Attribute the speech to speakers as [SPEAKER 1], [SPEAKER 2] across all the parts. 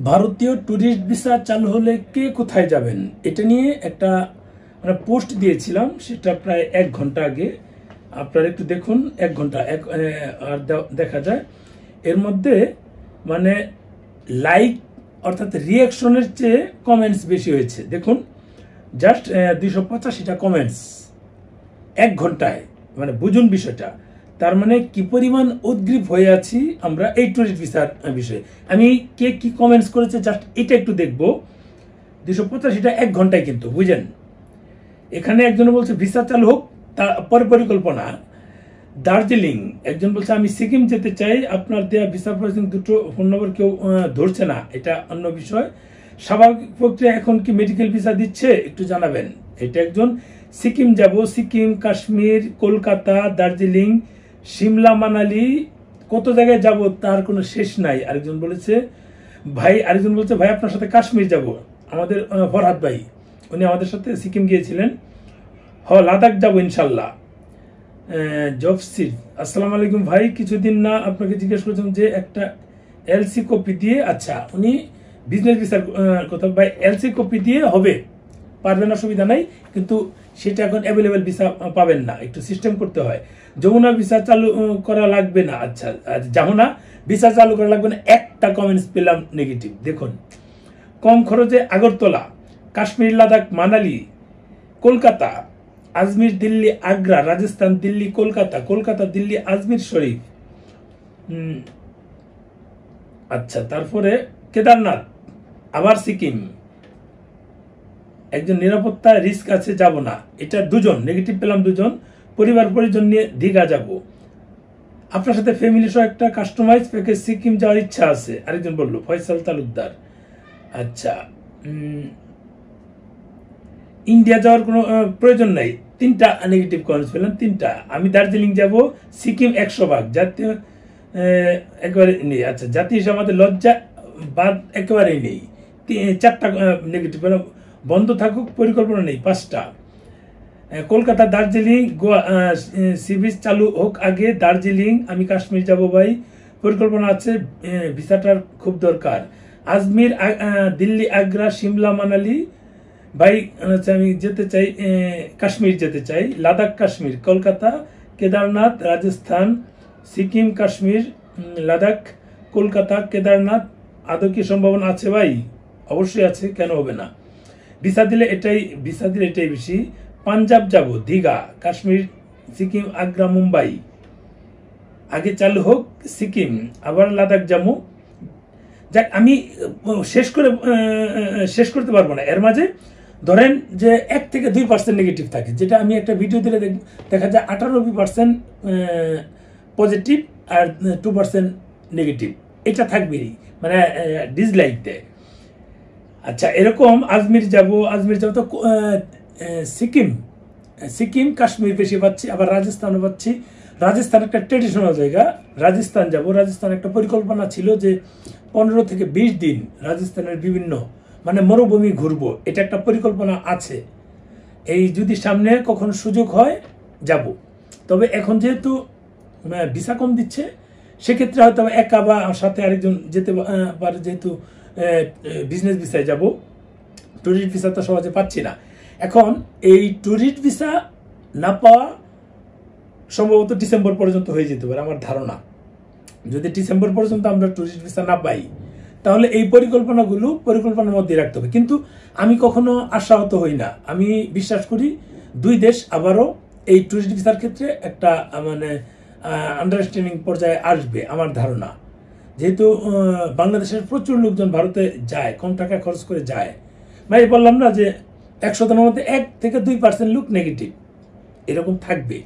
[SPEAKER 1] ভারতীয় tourist visa চালু হলে কে কোথায় যাবেন এটা নিয়ে একটা পোস্ট দিয়েছিলাম, সেটা প্রায় 1 ঘন্টা আগে। আপনারা একটু দেখুন, 1 ঘন্টা আর দেখা যায় এর মধ্যে মানে লাইক অর্থাৎ রিয়াকশনের চেয়ে কমেন্টস বেশি হয়েছে। দেখুন, জাস্ট 285টা কমেন্টস 1 ঘন্টায়। মানে বুঝুন বিষয়টা, তার মানে কি পরিমাণ উদ্গ্রীব হয়ে আছি আমরা এই ট্যুরিস্ট ভিসার বিষয়ে। আমি কে কি কমেন্টস করেছে জাস্ট এটা একটু দেখবো। 285টা 1 ঘন্টায়, কিন্তু বুঝেন। এখানে একজন বলছে ভিসা চালু হোক, তারপরে পরিকল্পনা। দার্জিলিং একজন বলছে আমি সিকিম যেতে চাই, আপনার দেয়া ভিসা প্রসেসিং দুটো ফোন নম্বর কেউ ধরছে না, এটা অন্য বিষয়। স্বাভাবিক প্রক্রিয়া এখন কি মেডিকেল ভিসা দিচ্ছে একটু জানাবেন। এটা একজন। সিকিম যাব, সিকিম, কাশ্মীর, কলকাতা, দার্জিলিং, সিমলা, মানালি, কত জায়গায় যাব তার কোনো শেষ নাই। আরেকজন বলেছে ভাই, আরেকজন বলছে ভাই আপনার সাথে কাশ্মীর যাব। আমাদের ফরহাদ ভাই, উনি আমাদের সাথে সিকিম গিয়েছিলেন। লাদাখ যাব ইনশাল্লাহ। জবসির আসসালামু আলাইকুম ভাই, কিছুদিন না আপনাকে জিজ্ঞেস করেছিলাম যে একটা এলসি কপি দিয়ে, আচ্ছা উনি বিজনেস ভিসার কথা, ভাই এলসি কপি দিয়ে হবে, পারবেন, অসুবিধা নাই, কিন্তু সেটা এখন অ্যাভেলেবেল ভিসা পাবেন না, একটু সিস্টেম করতে হয়। যমুনা ভিসা চালু করা লাগবে না, আচ্ছা যমুনা ভিসা চালু করা লাগবে না, একটা কমেন্টস পেলাম নেগেটিভ। দেখুন, কম খরচে আগরতলা, কাশ্মীর, লাদাখ, মানালি, কলকাতা, আজমির, দিল্লি, আগ্রা, রাজস্থান, দিল্লি, কলকাতা, কলকাতা, দিল্লি, আজমির শরীফ। আচ্ছা, তারপরে কেদারনাথ, আবার সিকিম। একজন নিরাপত্তা রিস্ক আছে, যাব না, এটা দুজন নেগেটিভ পেলাম, দুজন। পরিবার পরিজন নিয়ে দীঘা যাব, আপনার সাথে ফ্যামিলি সহ একটা কাস্টমাইজ প্যাকেজ সিকিম যাওয়ার ইচ্ছা আছে, আরেকজন বললো ফয়সাল তালুকদার। আচ্ছা, ইন্ডিয়া যাওয়ার কোনো প্রয়োজন নাই, 3টা নেগেটিভ কমেন্টস পেলাম, 3টা। আমি দার্জিলিং যাব, সিকিম 100 ভাগ, জাতীয় একেবারে নেই। আচ্ছা, জাতি হিসেবে আমাদের লজ্জা বাদ একেবারেই নেই, 4টা নেগেটিভ পেলাম। বন্ধ থাকুক, পরিকল্পনা নেই, 5টা। কলকাতা, দার্জিলিং, গোয়া সি বিচ চালু হোক আগে, দার্জিলিং। আমি কাশ্মীর যাব ভাই, পরিকল্পনা আছে, ভিসাটার খুব দরকার। আজমির, দিল্লি, আগ্রা, সিমলা, মানালি ভাই, আমি যেতে চাই, কাশ্মীর যেতে চাই, লাদাখ, কাশ্মীর, কলকাতা, কেদারনাথ, রাজস্থান, সিকিম, কাশ্মীর, লাদাখ, কলকাতা, কেদারনাথ। আদৌ কি সম্ভাবনা আছে ভাই? অবশ্যই আছে, কেন হবে না। ভিসা দিলে এটাই বেশি। পাঞ্জাব যাব, দীঘা, কাশ্মীর, সিকিম, আগ্রা, মুম্বাই। আগে চালু হোক সিকিম, আবার লাদাখ যাবো। যাক, আমি শেষ করতে পারবো না। এর মাঝে ধরেন যে 1 থেকে 2% নেগেটিভ থাকে, যেটা আমি একটা ভিডিও দিলে দেখা যায় 98% পজিটিভ আর 2% নেগেটিভ, এটা থাকবেই, মানে ডিসলাইক দেয়। আচ্ছা, এরকম আজমির যাব তো সিকিম, কাশ্মীর বেশি পাচ্ছি, আবার রাজস্থানও পাচ্ছি। রাজস্থান একটা ট্রেডিশনাল জায়গা, রাজস্থান যাব। রাজস্থান একটা পরিকল্পনা ছিল যে 15 থেকে 20 দিন রাজস্থানের বিভিন্ন মানে মরুভূমি ঘুরবো, এটা একটা পরিকল্পনা আছে। এই যদি সামনে কখনো সুযোগ হয় যাব। তবে এখন যেহেতু ভিসা কম দিচ্ছে, সেক্ষেত্রে হয়তো একা বা সাথে আরেকজন যেতে পারে, যেহেতু বিজনেস ভিসায় যাব। ট্যুরিস্ট ভিসা তো সহজে পাচ্ছি না। এখন এই ট্যুরিস্ট ভিসা না পাওয়া সম্ভবত ডিসেম্বর পর্যন্ত হয়ে যেতে পারে আমার ধারণা। যদি ডিসেম্বর পর্যন্ত আমরা ট্যুরিস্ট ভিসা না পাই, তাহলে এই পরিকল্পনার মধ্যে রাখতে হবে। কিন্তু আমি কখনো আশাহত হই না, আমি বিশ্বাস করি 2 দেশ আবারও এই ট্যুরিস্ট ভিসার ক্ষেত্রে একটা মানে আন্ডারস্ট্যান্ডিং পর্যায়ে আসবে আমার ধারণা। যেহেতু বাংলাদেশের প্রচুর লোকজন ভারতে যায়, কম টাকা খরচ করে যায়। মানে বললাম না যে 100 জনের মধ্যে 1 থেকে 2% লোক নেগেটিভ, এরকম থাকবে।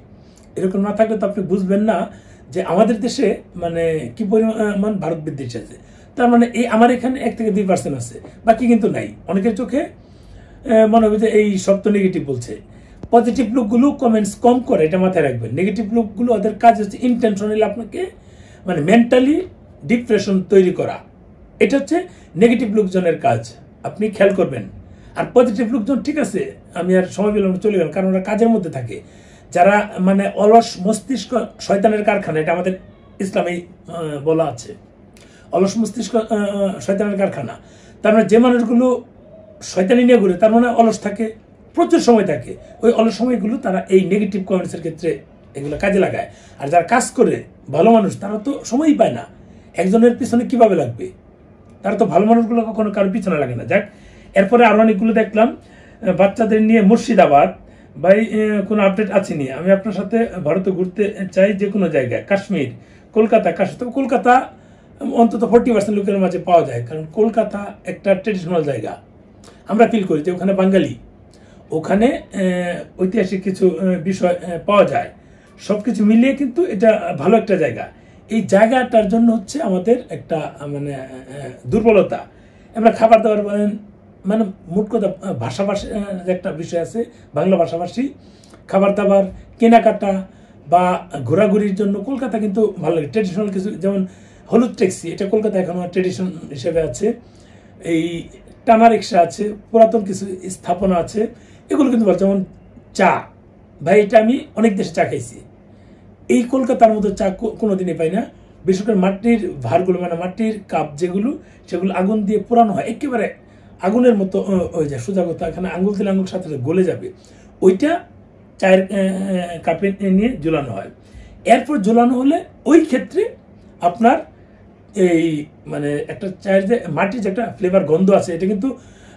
[SPEAKER 1] এরকম না থাকলে তো আপনি বুঝবেন না যে আমাদের দেশে মানে কি পরিমাণ ভারত বিদ্বেষ আছে। তার মানে এই আমার এখানে 1 থেকে 2% আছে, বাকি কিন্তু নাই। অনেকের চোখে মনে হবে যে এই সব তো নেগেটিভ বলছে। পজিটিভ লোকগুলো কমেন্টস কম করে, এটা মাথায় রাখবেন। নেগেটিভ লোকগুলো ওদের কাজ হচ্ছে ইন্টেনশনালি আপনাকে মানে মেন্টালি ডিপ্রেশন তৈরি করা, এটা হচ্ছে নেগেটিভ লোকজনের কাজ, আপনি খেয়াল করবেন। আর পজিটিভ লোকজন ঠিক আছে, আমি আর সময় পেলাম চলে গেলাম, কারণ ওরা কাজের মধ্যে থাকে। যারা মানে অলস মস্তিষ্ক শয়তানের কারখানা, এটা আমাদের ইসলামে বলা আছে। অলস মস্তিষ্ক শয়তানের কারখানা। তার মানে যে মানুষগুলো শয়তানি নিয়ে ঘুরে তার মানে অলস থাকে, প্রচুর সময় থাকে, ওই অলস সময়গুলো তারা এই নেগেটিভ কমেন্টসের ক্ষেত্রে এগুলো কাজে লাগায়। আর যারা কাজ করে ভালো মানুষ তারা তো সময়ই পায় না, একজনের পিছনে কিভাবে লাগবে, তারা তো ভালো মানুষগুলো কখনো কারোর পিছনে লাগে না। যাক, এরপরে আরো অনেকগুলো দেখলাম বাচ্চাদের নিয়ে মুর্শিদাবাদ। ভাই কোনো আপডেট আছে নি? আমি আপনার সাথে ভারতে ঘুরতে চাই, যে কোনো জায়গায়, কাশ্মীর, কলকাতা। তবে কলকাতা অন্তত 40% লোকের মাঝে পাওয়া যায়, কারণ কলকাতা একটা ট্রেডিশনাল জায়গা। আমরা ফিল করি যে ওখানে বাঙালি, ওখানে ঐতিহাসিক কিছু বিষয় পাওয়া যায়, সবকিছু মিলিয়ে কিন্তু এটা ভালো একটা জায়গা। এই জায়গাটার জন্য হচ্ছে আমাদের একটা মানে দুর্বলতা। আমরা খাবার দাবার বলেন, মানে মোট কথা ভাষাভাষী একটা বিষয় আছে, বাংলা ভাষাভাষী, খাবার দাবার, কেনাকাটা বা ঘোরাঘুরির জন্য কলকাতা কিন্তু ভালো লাগে। ট্রেডিশনাল কিছু, যেমন হলুদ ট্যাক্সি, এটা কলকাতা এখনো ট্রেডিশন হিসেবে আছে। এই টানা রিক্সা আছে, পুরাতন কিছু স্থাপনা আছে, এগুলো কিন্তু ভালো। যেমন চা, ভাই এটা আমি অনেক দেশে চা খাইছি, এই কলকাতার মতো চা কোনোদিনই পাই না। বিশেষ করে মাটির ভারগুলো, মানে মাটির কাপ যেগুলো, সেগুলো আগুন দিয়ে পোড়ানো হয়, একেবারে আগুনের মতো হয়ে যায়, সোজা কথা, এখানে আঙুল দিলে আঙুল সাথে গলে যাবে, ওইটা চায়ের কাপে নিয়ে ঝুলানো হয়। এরপর ঝুলানো হলে ওই ক্ষেত্রে আপনার এই মানে একটা চায়ের যে মাটির যে একটা ফ্লেভার গন্ধ আছে, এটা কিন্তু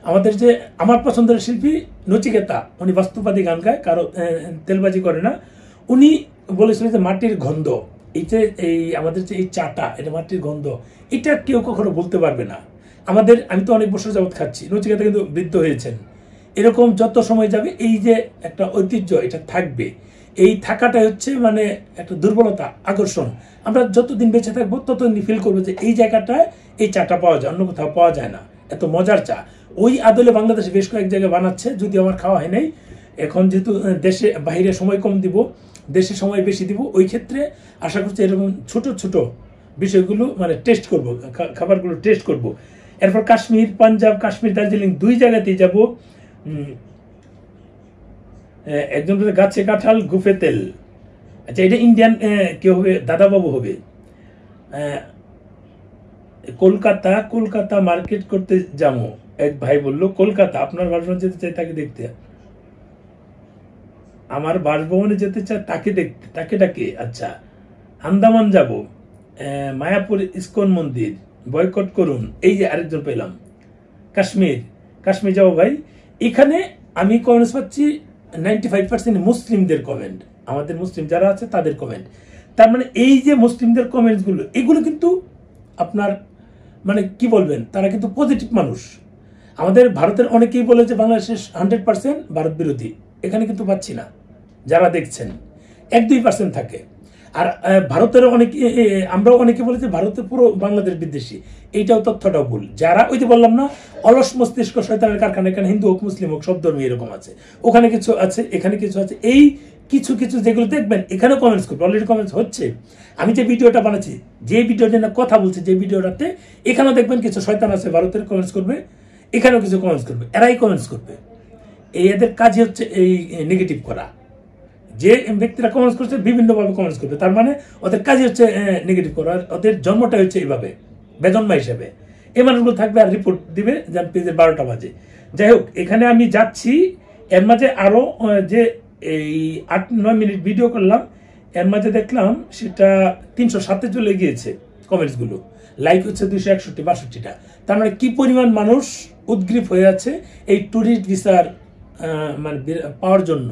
[SPEAKER 1] আমাদের যে আমার পছন্দের শিল্পী নচিকেতা, উনি বাস্তববাদী গান গায়, কারো তেলবাজি করে না, উনি বলেছিলেন যে মাটির গন্ধ, এইটা এই আমাদের যে এই চাটা, এটা মাটির গন্ধ, এটা কেউ কখনো বলতে পারবে না। আমি তো অনেক বছর যাবৎ খাচ্ছি, নচিকেতা কিন্তু বৃদ্ধ হয়েছেন, এরকম যত সময় যাবে এই যে একটা ঐতিহ্য এটা থাকবে। এই থাকাটাই হচ্ছে মানে একটা দুর্বলতা, আকর্ষণ। আমরা যতদিন বেঁচে থাকবো ততদিন ফিল করবো যে এই জায়গাটায় এই চাটা পাওয়া যায়, অন্য কোথাও পাওয়া যায় না, এত মজার চা। ওই আদলে বাংলাদেশে বেশ কয়েক জায়গায় বানাচ্ছে, যদি আমার খাওয়া হয় নাই। এখন যেহেতু দেশে বাইরে সময় কম দিব, দেশে সময় বেশি দিব, ওই ক্ষেত্রে আশা করছি এরকম ছোট ছোট বিষয়গুলো মানে টেস্ট করব, খাবারগুলো টেস্ট করব। এরপর কাশ্মীর, পাঞ্জাব, কাশ্মীর, দার্জিলিং, দুই জায়গাতেই যাব। একজন গাছে কাঁঠাল, গুফে তেল। আচ্ছা, এটা ইন্ডিয়ান কেউ হবে, দাদাবাবু হবে। কলকাতা মার্কেট করতে যাবো, এক ভাই বললো। কলকাতা, আপনার বাসভবনে যেতে চাই তাকে দেখতে, আমার বাসভবনে যেতে চাই তাকে দেখতে, তাকে ডাকে। আচ্ছা, আন্দামান যাব, মায়াপুর ইস্কন মন্দির বয়কট করুন, এই যে আরেকজন পেলাম। কাশ্মীর যাবো ভাই। এখানে আমি কমেন্টস পাচ্ছি 95% মুসলিমদের কমেন্ট, আমাদের মুসলিম যারা আছে তাদের কমেন্ট। তার মানে এই যে মুসলিমদের কমেন্টসগুলো, এগুলো কিন্তু আপনার মানে কি বলবেন, তারা কিন্তু পজিটিভ মানুষ। আমাদের ভারতের অনেকেই বলে যে বাংলাদেশের 100% ভারত বিরোধী, এখানে কিন্তু পাচ্ছি না। যারা দেখছেন 1-2% থাকে। আর ভারতের আমরাও অনেকে বলি যে ভারতের পুরো বাংলাদেশ বিদ্বেষী, এইটাও তথ্যটাও ভুল। যারা ওই যে বললাম না, অলস মস্তিষ্ক শয়তানের কারখানা, এখানে হিন্দু হোক মুসলিম হোক সব ধর্মী এরকম আছে, ওখানে কিছু আছে, এখানে কিছু আছে। এই কিছু যেগুলো দেখবেন এখানেও কমেন্টস করবে, অলরেডি কমেন্টস হচ্ছে। আমি যে ভিডিওটা বানাচ্ছি, যে ভিডিওর জন্য কথা বলছি, যে ভিডিওটাতে, এখানেও দেখবেন কিছু শয়তান আছে ভারতের কমেন্টস করবে, এখানেও কিছু কমেন্টস করবে, এরাই কমেন্টস করবে। এদের কাজই হচ্ছে এই নেগেটিভ করা। যে ব্যক্তিরা কমেন্টস করছে বিভিন্নভাবে কমেন্টস করবে, তার মানে ওদের কাজই হচ্ছে নেগেটিভ করা। ওদের জন্মটাই হচ্ছে এইভাবে, বেজন্মা হিসেবে। এই মানুষগুলো থাকবে আর রিপোর্ট দিবে পেজের 12টা বাজে। যাই হোক, এখানে আমি যাচ্ছি, এর মাঝে আরো যে এই 8-9 মিনিট ভিডিও করলাম, এর মাঝে দেখলাম সেটা 307-এ চলে গিয়েছে কমেন্টসগুলো, লাইক হচ্ছে 261-62টা। তার মানে কি পরিমাণ মানুষ উদ্গ্রীব হয়ে আছে এই ট্যুরিস্ট ভিসার মানে পাওয়ার জন্য।